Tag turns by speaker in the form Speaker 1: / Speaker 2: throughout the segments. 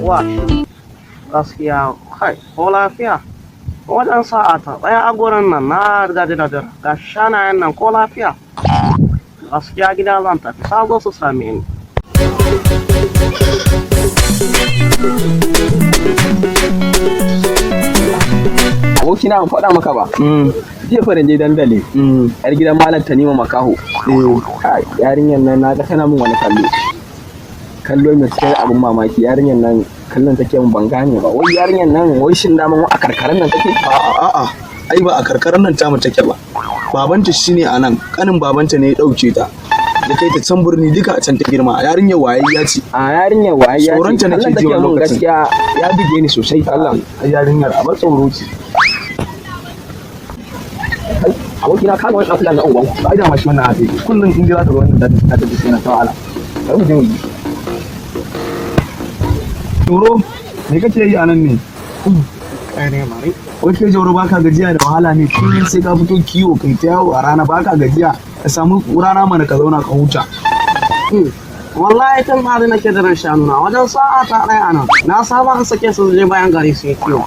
Speaker 1: yawa gaskiya kai ko lafiya wajen sa'a ta tsaya a gurin nan na gaji da jira ga shanayen nan ko lafiya gaskiya gida zan tafi sabo su same ni.
Speaker 2: Abokina ban faɗa maka ba. Jiya fa je dandali. Yar gidan Malam Tanima Makaho. Yarinyar nan na ga tana min wani kallo. Kallo mai cikin abin mamaki. Yarinyar nan kallon take min ban gane ba. Wai yarinyar nan wai shin daman a karkaran nan take?
Speaker 3: A'a. Ai ba a karkaran nan tamu take ba. Babanta shine a nan. Kanin babanta ne ya dauke ta. Ya kai ta can birni duka a can ta girma. Yarinyar wayayya ce.
Speaker 2: A yarinyar wayayya ce.
Speaker 3: Tsoronta nake ji wani lokacin.
Speaker 2: Gaskiya ya bige ni sosai. Allah.
Speaker 3: Yarinyar a bar tsoro ce.
Speaker 2: Abokina ka ga wani ɗan na uban.
Speaker 3: Ba da mashi wannan hafi. Kullum in jira ta ga wannan da ta tafi sai na ta wahala. Bari mu je mu yi. Turo, me kake yi a nan ne? Wai kai Jauro baka gajiya da wahala ne kullum sai ka fito kiwo kai ta yawo a rana baka gajiya ka samu rana mana ka zauna ka huta.
Speaker 1: Wallahi tun hali nake jiran shanuna wajen sa'a ta ɗaya a nan na saba an sake su je bayan gari su yi kiwo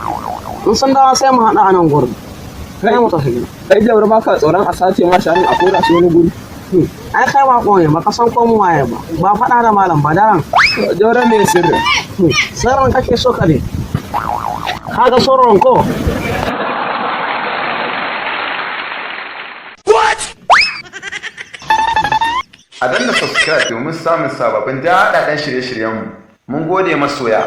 Speaker 1: in sun dawo sai mu haɗa a nan gurin kai mu tafi gida.
Speaker 2: Kai Jauro baka tsoron a sace ma shanun a kora su wani guri.
Speaker 1: Ai kai ba ƙoye ba ka san ko mu waye ba faɗa da malam ba daren.
Speaker 2: Jauro me sirri?
Speaker 1: Sirrin kake so ka ne kaga sauran ko
Speaker 4: a danna subscribe domin samun sababbin daɗaɗɗen shirye-shiryenmu. Mun gode masoya.